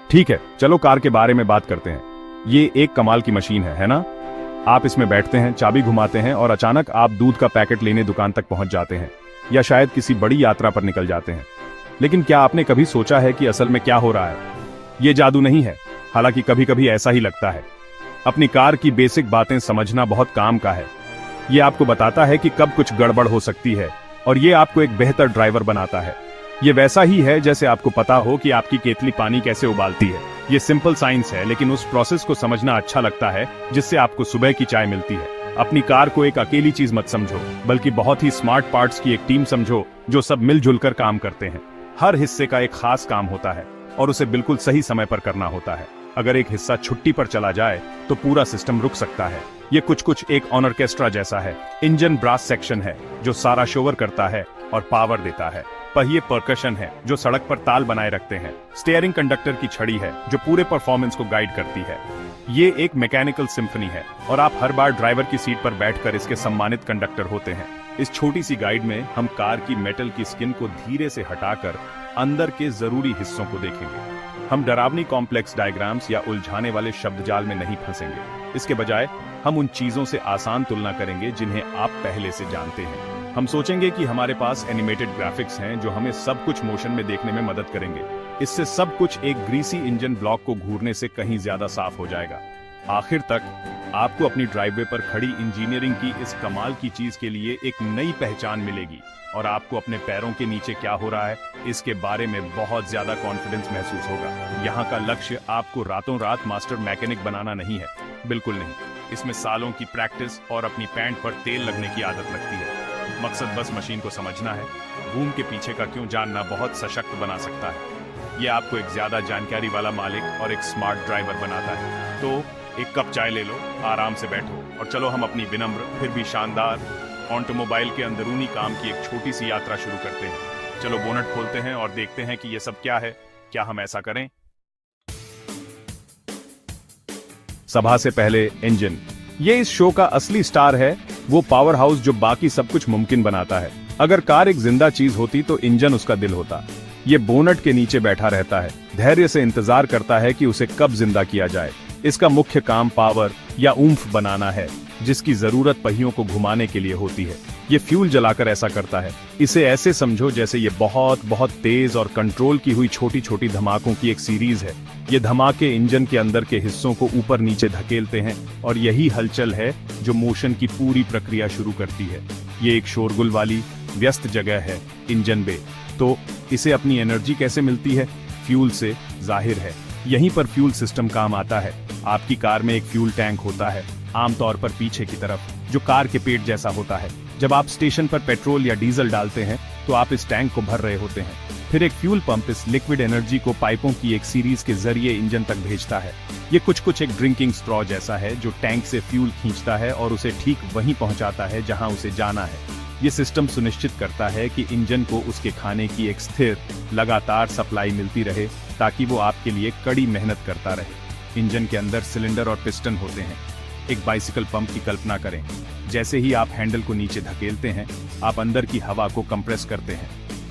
ठीक है, चलो कार के बारे में बात करते हैं। ये एक कमाल की मशीन है ना? आप इसमें बैठते हैं, चाबी घुमाते हैं और अचानक आप दूध का पैकेट लेने दुकान तक पहुंच जाते हैं, या शायद किसी बड़ी यात्रा पर निकल जाते हैं। लेकिन क्या आपने कभी सोचा है कि असल में क्या हो रहा है? ये जादू नहीं है, हालांकि कभी कभी ऐसा ही लगता है। अपनी कार की बेसिक बातें समझना बहुत काम का है। ये आपको बताता है कि कब कुछ गड़बड़ हो सकती है, और ये आपको एक बेहतर ड्राइवर बनाता है। ये वैसा ही है जैसे आपको पता हो कि आपकी केतली पानी कैसे उबालती है। ये सिंपल साइंस है, लेकिन उस प्रोसेस को समझना अच्छा लगता है जिससे आपको सुबह की चाय मिलती है। अपनी कार को एक अकेली चीज मत समझो, बल्कि बहुत ही स्मार्ट पार्ट्स की एक टीम समझो जो सब मिलजुल कर काम करते हैं। हर हिस्से का एक खास काम होता है और उसे बिल्कुल सही समय पर करना होता है। अगर एक हिस्सा छुट्टी पर चला जाए तो पूरा सिस्टम रुक सकता है। ये कुछ एक ऑर्केस्ट्रा जैसा है। इंजन ब्रास सेक्शन है जो सारा शोर करता है और पावर देता है। पहिए परकशन है जो सड़क पर ताल बनाए रखते हैं। स्टीयरिंग कंडक्टर की छड़ी है जो पूरे परफॉर्मेंस को गाइड करती है। ये एक मैकेनिकल सिम्फनी है और आप हर बार ड्राइवर की सीट पर बैठकर इसके सम्मानित कंडक्टर होते हैं। इस छोटी सी गाइड में हम कार की मेटल की स्किन को धीरे से हटाकर अंदर के जरूरी हिस्सों को देखेंगे। हम डरावनी कॉम्प्लेक्स डायग्राम्स या उलझाने वाले शब्दजाल में नहीं फंसेंगे। इसके बजाय हम उन चीजों से आसान तुलना करेंगे जिन्हें आप पहले से जानते हैं। हम सोचेंगे कि हमारे पास एनिमेटेड ग्राफिक्स हैं जो हमें सब कुछ मोशन में देखने में मदद करेंगे। इससे सब कुछ एक ग्रीसी इंजन ब्लॉक को घूरने से कहीं ज्यादा साफ हो जाएगा। आखिर तक आपको अपनी ड्राइववे पर खड़ी इंजीनियरिंग की इस कमाल की चीज के लिए एक नई पहचान मिलेगी, और आपको अपने पैरों के नीचे क्या हो रहा है इसके बारे में बहुत ज्यादा कॉन्फिडेंस महसूस होगा। यहाँ का लक्ष्य आपको रातों रात मास्टर मैकेनिक बनाना नहीं है, बिल्कुल नहीं। इसमें सालों की प्रैक्टिस और अपनी पैंट पर तेल लगने की आदत लगती है। मकसद बस मशीन को समझना है। बूम के पीछे का क्यों जानना बहुत सशक्त बना सकता है। ये आपको एक ज्यादा जानकारी वाला मालिक और एक स्मार्ट ड्राइवर बनाता है। तो एक कप चाय ले लो, आराम से बैठो और चलो हम अपनी विनम्र फिर भी शानदार ऑटोमोबाइल के अंदरूनी काम की एक छोटी सी यात्रा शुरू करते हैं। चलो बोनट खोलते हैं और देखते हैं कि ये सब क्या है। क्या हम ऐसा करें? सभा से पहले इंजन। ये इस शो का असली स्टार है, वो पावर हाउस जो बाकी सब कुछ मुमकिन बनाता है। अगर कार एक जिंदा चीज होती तो इंजन उसका दिल होता। ये बोनट के नीचे बैठा रहता है, धैर्य से इंतजार करता है कि उसे कब जिंदा किया जाए। इसका मुख्य काम पावर या ऊम्फ बनाना है, जिसकी जरूरत पहियों को घुमाने के लिए होती है। ये फ्यूल जलाकर ऐसा करता है। इसे ऐसे समझो जैसे ये बहुत बहुत तेज और कंट्रोल की हुई छोटी छोटी धमाकों की एक सीरीज है। ये धमाके इंजन के अंदर के हिस्सों को ऊपर नीचे धकेलते हैं, और यही हलचल है जो मोशन की पूरी प्रक्रिया शुरू करती है। ये एक शोरगुल वाली व्यस्त जगह है, इंजन बे। तो इसे अपनी एनर्जी कैसे मिलती है? फ्यूल से, जाहिर है। यहीं पर फ्यूल सिस्टम काम आता है। आपकी कार में एक फ्यूल टैंक होता है, आमतौर पर पीछे की तरफ, जो कार के पेट जैसा होता है। जब आप स्टेशन पर पेट्रोल या डीजल डालते हैं तो आप इस टैंक को भर रहे होते हैं। फिर एक फ्यूल पंप इस लिक्विड एनर्जी को पाइपों की एक सीरीज के जरिए इंजन तक भेजता है। ये कुछ एक ड्रिंकिंग स्ट्रॉ जैसा है जो टैंक से फ्यूल खींचता है और उसे ठीक वहीं पहुंचाता है जहां उसे जाना है। ये सिस्टम सुनिश्चित करता है कि इंजन को उसके खाने की एक स्थिर, लगातार सप्लाई मिलती रहे, ताकि वो आपके लिए कड़ी मेहनत करता रहे। इंजन के अंदर सिलेंडर और पिस्टन होते हैं। एक बाइसिकल पंप की कल्पना करें। जैसे ही आप हैंडल को नीचे धकेलते हैं, आप अंदर की हवा को कंप्रेस करते हैं।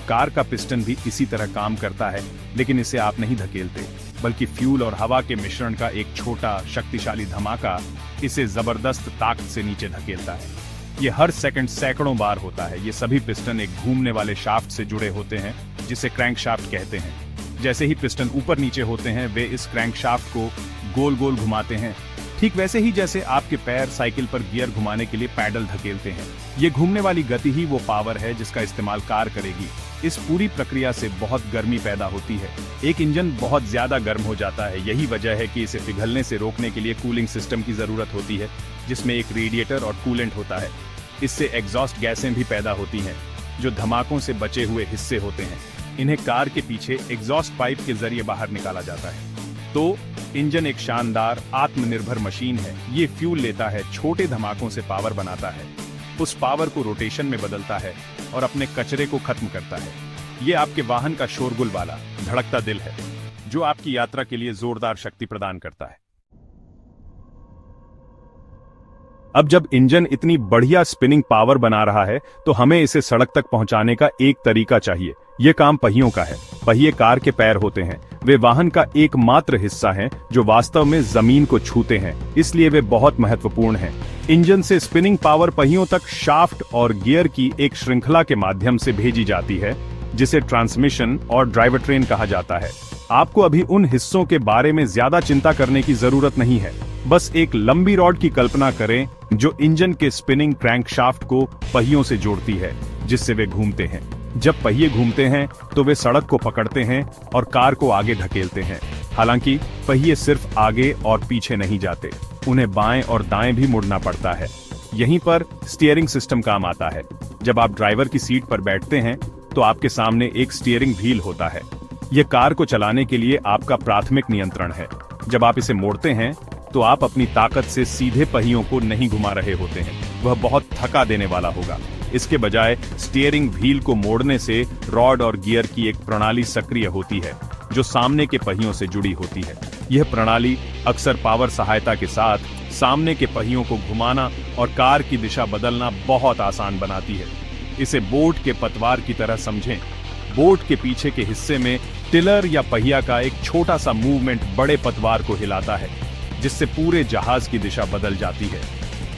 कार का पिस्टन भी इसी तरह काम करता है, लेकिन इसे आप नहीं धकेलते, बल्कि फ्यूल और हवा के मिश्रण का एक छोटा शक्तिशाली धमाका इसे जबरदस्त ताकत से नीचे धकेलता है। ये हर सेकंड सैकड़ों बार होता है। ये सभी पिस्टन एक घूमने वाले शाफ्ट से जुड़े होते हैं, जिसे क्रैंक शाफ्ट कहते हैं। जैसे ही पिस्टन ऊपर नीचे होते हैं, वे इस क्रैंक शाफ्ट को गोल गोल घुमाते हैं, ठीक वैसे ही जैसे आपके पैर साइकिल पर गियर घुमाने के लिए पैडल धकेलते हैं। ये घूमने वाली गति ही वो पावर है जिसका इस्तेमाल कार करेगी। इस पूरी प्रक्रिया से बहुत गर्मी पैदा होती है। एक इंजन बहुत ज्यादा गर्म हो जाता है। यही वजह है कि इसे पिघलने से रोकने के लिए कूलिंग सिस्टम की जरूरत होती है, जिसमें एक रेडिएटर और कूलेंट होता है। इससे एग्जॉस्ट गैसें भी पैदा होती हैं, जो धमाकों से बचे हुए हिस्से होते हैं। इन्हें कार के पीछे एग्जॉस्ट पाइप के जरिए बाहर निकाला जाता है। तो इंजन एक शानदार आत्मनिर्भर मशीन है। ये फ्यूल लेता है, छोटे धमाकों से पावर बनाता है, उस पावर को रोटेशन में बदलता है और अपने कचरे को खत्म करता है। ये आपके वाहन का शोरगुल वाला धड़कता दिल है, जो आपकी यात्रा के लिए जोरदार शक्ति प्रदान करता है। अब जब इंजन इतनी बढ़िया स्पिनिंग पावर बना रहा है, तो हमें इसे सड़क तक पहुंचाने का एक तरीका चाहिए। ये काम पहियों का है। पहिए कार के पैर होते हैं। वे वाहन का एकमात्र हिस्सा हैं जो वास्तव में जमीन को छूते हैं, इसलिए वे बहुत महत्वपूर्ण हैं। इंजन से स्पिनिंग पावर पहियों तक शाफ्ट और गियर की एक श्रृंखला के माध्यम से भेजी जाती है, जिसे ट्रांसमिशन और ड्राइवर ट्रेन कहा जाता है। आपको अभी उन हिस्सों के बारे में ज्यादा चिंता करने की जरूरत नहीं है। बस एक लंबी रॉड की कल्पना करें जो इंजन के स्पिनिंग क्रैंकशाफ्ट को पहियों से जोड़ती है, जिससे वे घूमते हैं। जब पहिए घूमते हैं तो वे सड़क को पकड़ते हैं और कार को आगे धकेलते हैं। हालांकि पहिए सिर्फ आगे और पीछे नहीं जाते, उन्हें बाएं और दाएं भी मुड़ना पड़ता है। यहीं पर स्टीयरिंग सिस्टम काम आता है। जब आप ड्राइवर की सीट पर बैठते हैं तो आपके सामने एक स्टीयरिंग व्हील होता है। यह कार को चलाने के लिए आपका प्राथमिक नियंत्रण है। जब आप इसे मोड़ते हैं तो आप अपनी ताकत से सीधे पहियों को नहीं घुमा रहे होते हैं, वह बहुत थका देने वाला होगा। इसके बजाय स्टीयरिंग व्हील को मोड़ने से रॉड और गियर की एक प्रणाली सक्रिय होती है जो सामने के पहियों से जुड़ी होती है। यह प्रणाली अक्सर पावर सहायता के साथ सामने के पहियों को घुमाना और कार की दिशा बदलना बहुत आसान बनाती है। इसे बोट के पतवार की तरह समझें। बोट के पीछे के हिस्से में टिलर या पहिया का एक छोटा सा मूवमेंट बड़े पतवार को हिलाता है, जिससे पूरे जहाज की दिशा बदल जाती है।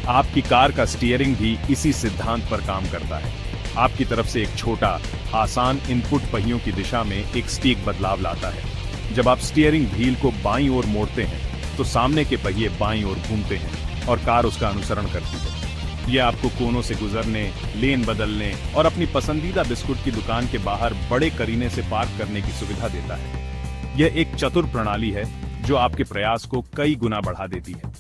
आपकी कार का स्टीयरिंग भी इसी सिद्धांत पर काम करता है। आपकी तरफ से एक छोटा, आसान इनपुट पहियों की दिशा में एक सटीक बदलाव लाता है। जब आप स्टीयरिंग व्हील को बाईं ओर मोड़ते हैं तो सामने के पहिए बाईं ओर घूमते हैं और कार उसका अनुसरण करती है। यह आपको कोनों से गुजरने, लेन बदलने और अपनी पसंदीदा बिस्कुट की दुकान के बाहर बड़े करीने से पार्क करने की सुविधा देता है। यह एक चतुर प्रणाली है जो आपके प्रयास को कई गुना बढ़ा देती है।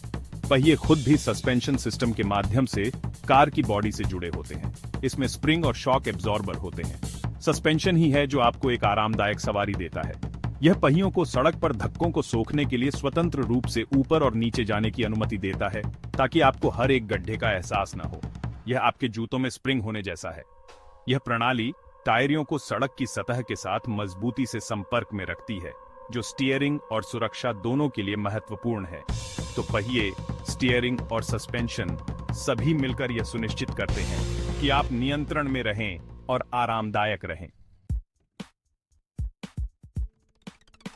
पहिए खुद भी सस्पेंशन सिस्टम के माध्यम से कार की बॉडी से जुड़े होते हैं। इसमें स्प्रिंग और शॉक एब्जॉर्बर होते हैं। सस्पेंशन ही है जो आपको एक आरामदायक सवारी देता है। यह पहियों को सड़क पर धक्कों को सोखने के लिए स्वतंत्र रूप से ऊपर और नीचे जाने की अनुमति देता है, ताकि आपको हर एक गड्ढे का एहसास न हो। यह आपके जूतों में स्प्रिंग होने जैसा है। यह प्रणाली टायरों को सड़क की सतह के साथ मजबूती से संपर्क में रखती है, जो स्टीयरिंग और सुरक्षा दोनों के लिए महत्वपूर्ण है। तो पहिए, स्टीयरिंग और सस्पेंशन सभी मिलकर यह सुनिश्चित करते हैं कि आप नियंत्रण में रहें और आरामदायक रहें।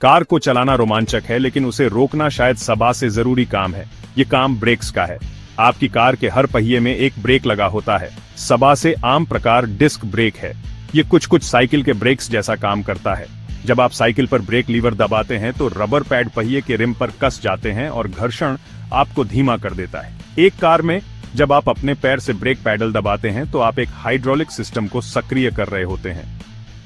कार को चलाना रोमांचक है, लेकिन उसे रोकना शायद सबा से जरूरी काम है। यह काम ब्रेक्स का है। आपकी कार के हर पहिए में एक ब्रेक लगा होता है। सबा से आम प्रकार डिस्क ब्रेक है। यह कुछ साइकिल के ब्रेक्स जैसा काम करता है। जब आप साइकिल पर ब्रेक लीवर दबाते हैं तो रबर पैड पहिए के रिम पर कस जाते हैं और घर्षण आपको धीमा कर देता है। एक कार में जब आप अपने पैर से ब्रेक पैडल दबाते हैं तो आप एक हाइड्रोलिक सिस्टम को सक्रिय कर रहे होते हैं।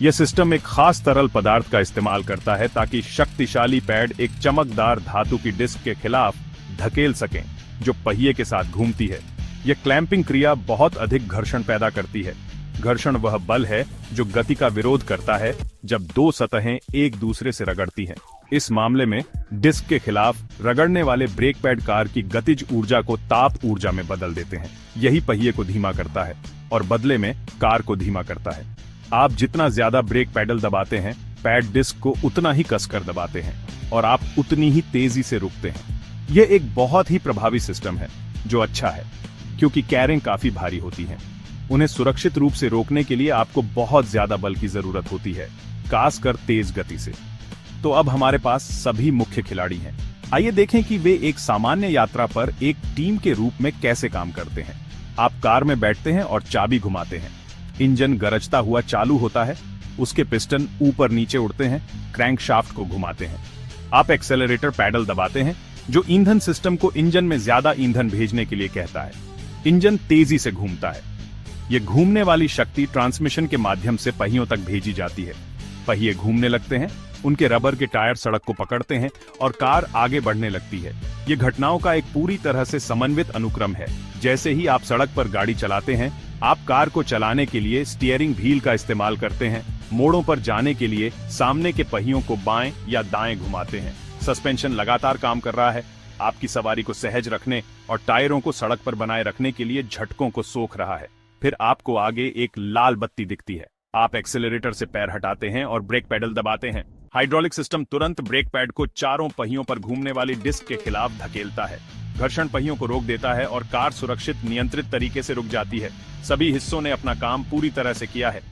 यह सिस्टम एक खास तरल पदार्थ का इस्तेमाल करता है ताकि शक्तिशाली पैड एक चमकदार धातु की डिस्क के खिलाफ धकेल सकें, जो पहिए के साथ घूमती है। यह क्लैंपिंग क्रिया बहुत अधिक घर्षण पैदा करती है। घर्षण वह बल है जो गति का विरोध करता है जब दो सतहें एक दूसरे से रगड़ती हैं। इस मामले में डिस्क के खिलाफ रगड़ने वाले ब्रेक पैड कार की गतिज ऊर्जा को ताप ऊर्जा में बदल देते हैं। यही पहिए को धीमा करता है और बदले में कार को धीमा करता है। आप जितना ज्यादा ब्रेक पैडल दबाते हैं, पैड डिस्क को उतना ही कसकर दबाते हैं और आप उतनी ही तेजी से रुकते हैं। यह एक बहुत ही प्रभावी सिस्टम है, जो अच्छा है क्योंकि कैरें काफी भारी होती हैं। उन्हें सुरक्षित रूप से रोकने के लिए आपको बहुत ज्यादा बल की जरूरत होती है, खासकर तेज गति से। तो अब हमारे पास सभी मुख्य खिलाड़ी हैं। आइए देखें कि वे एक सामान्य यात्रा पर एक टीम के रूप में कैसे काम करते हैं। आप कार में बैठते हैं और चाबी घुमाते हैं। इंजन गरजता हुआ चालू होता है। उसके पिस्टन ऊपर नीचे उड़ते हैं, क्रैंकशाफ्ट को घुमाते हैं। आप एक्सेलरेटर पैडल दबाते हैं, जो ईंधन सिस्टम को इंजन में ज्यादा ईंधन भेजने के लिए कहता है। इंजन तेजी से घूमता है। यह घूमने वाली शक्ति ट्रांसमिशन के माध्यम से पहियों तक भेजी जाती है। पहिए घूमने लगते हैं, उनके रबर के टायर सड़क को पकड़ते हैं और कार आगे बढ़ने लगती है। ये घटनाओं का एक पूरी तरह से समन्वित अनुक्रम है। जैसे ही आप सड़क पर गाड़ी चलाते हैं, आप कार को चलाने के लिए स्टीयरिंग व्हील का इस्तेमाल करते हैं। मोड़ों पर जाने के लिए सामने के पहियों को बाएं या दाएं घुमाते हैं। सस्पेंशन लगातार काम कर रहा है, आपकी सवारी को सहज रखने और टायरों को सड़क पर बनाए रखने के लिए झटकों को सोख रहा है। फिर आपको आगे एक लाल बत्ती दिखती है। आप एक्सेलरेटर से पैर हटाते हैं और ब्रेक पैडल दबाते हैं। हाइड्रोलिक सिस्टम तुरंत ब्रेक पैड को चारों पहियों पर घूमने वाली डिस्क के खिलाफ धकेलता है। घर्षण पहियों को रोक देता है और कार सुरक्षित नियंत्रित तरीके से रुक जाती है। सभी हिस्सों ने अपना काम पूरी तरह से किया है।